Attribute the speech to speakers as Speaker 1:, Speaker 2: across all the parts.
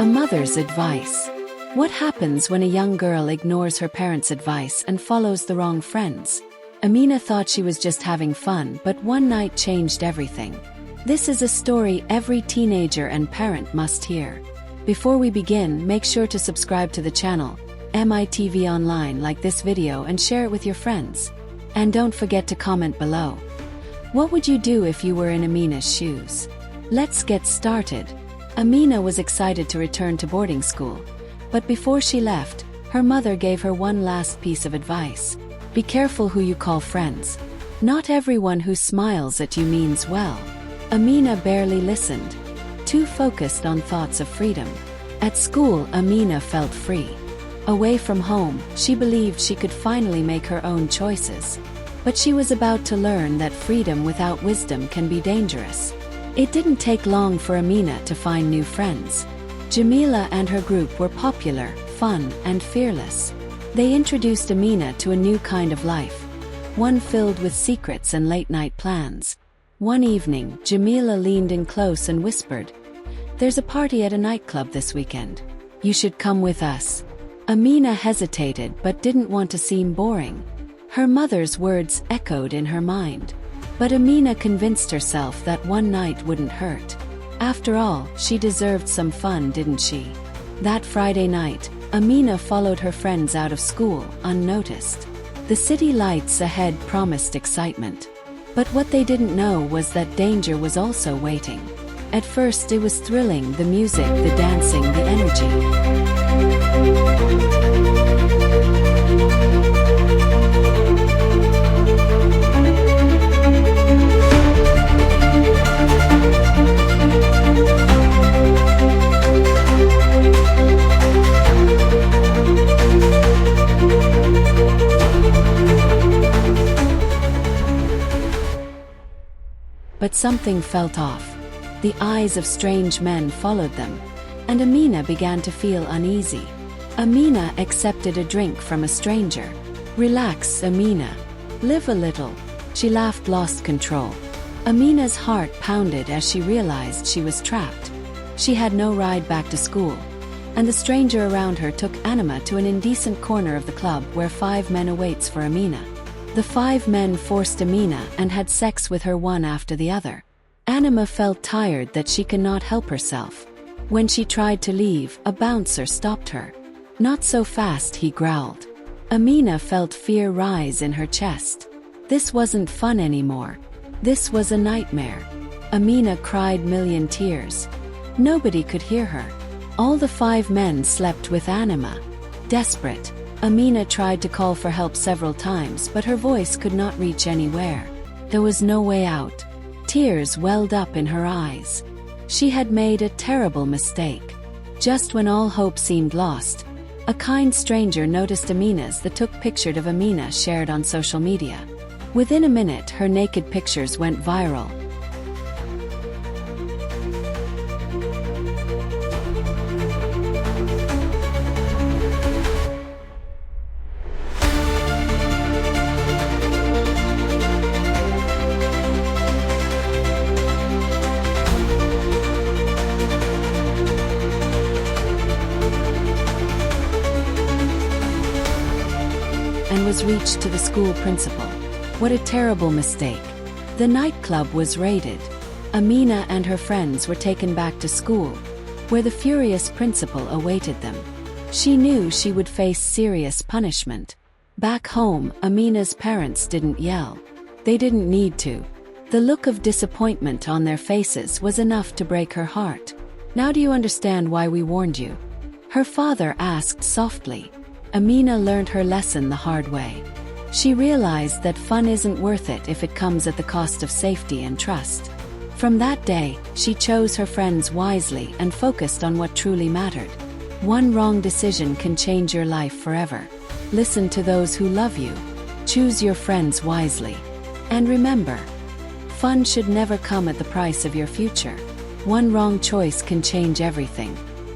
Speaker 1: mother's advice. What happens when a young girl ignores her parents' advice and follows the wrong friends? Amina thought she was just having fun, but one night changed everything. This is a story every teenager and parent must hear. Before we begin, make sure to subscribe to the channel, MITV Online, like this video and share it with your friends. And don't forget to comment below. What would you do if you were in Amina's shoes? Let's get started. Amina was excited to return to boarding school. But before she left, her mother gave her one last piece of advice. Be careful who you call friends. Not everyone who smiles at you means well. Amina barely listened, too focused on thoughts of freedom. At school, Amina felt free. Away from home, she believed she could finally make her own choices. But she was about to learn that freedom without wisdom can be dangerous. It didn't take long for Amina to find new friends. Jamila and her group were popular, fun, and fearless. They introduced Amina to a new kind of life, one filled with secrets and late-night plans. One evening, Jamila leaned in close and whispered, "There's a party at a nightclub this weekend. You should come with us." Amina hesitated but didn't want to seem boring. Her mother's words echoed in her mind. But Amina convinced herself that one night wouldn't hurt. After all, she deserved some fun, didn't she? That Friday night, Amina followed her friends out of school, unnoticed. The city lights ahead promised excitement. But what they didn't know was that danger was also waiting. At first it was thrilling, the music, the dancing, the energy. But something felt off. The eyes of strange men followed them, and Amina began to feel uneasy. Amina accepted a drink from a stranger. "Relax, Amina. Live a little." She laughed, lost control. Amina's heart pounded as she realized she was trapped. She had no ride back to school, and the stranger around her took Anima to an indecent corner of the club where 5 men awaits for Amina. The 5 men forced Amina and had sex with her one after the other. Anima felt tired that she could not help herself. When she tried to leave, a bouncer stopped her. "Not so fast," he growled. Amina felt fear rise in her chest. This wasn't fun anymore. This was a nightmare. Amina cried million tears. Nobody could hear her. All the 5 men slept with Anima. Desperate, Amina tried to call for help several times, but her voice could not reach anywhere. There was no way out. Tears welled up in her eyes. She had made a terrible mistake. Just when all hope seemed lost, a kind stranger noticed Amina's that took pictures of Amina shared on social media. Within a minute, her naked pictures went viral. And was reached to the school principal. What a terrible mistake. The nightclub was raided. Amina and her friends were taken back to school, where the furious principal awaited them. She knew she would face serious punishment. Back home, Amina's parents didn't yell. They didn't need to. The look of disappointment on their faces was enough to break her heart. "Now do you understand why we warned you?" her father asked softly. Amina learned her lesson the hard way. She realized that fun isn't worth it if it comes at the cost of safety and trust. From that day, she chose her friends wisely and focused on what truly mattered. One wrong decision can change your life forever. Listen to those who love you. Choose your friends wisely. And remember, fun should never come at the price of your future. One wrong choice can change everything.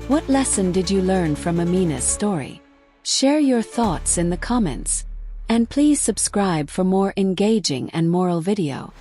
Speaker 1: What lesson did you learn from Amina's story? Share your thoughts in the comments. And please subscribe for more engaging and moral video.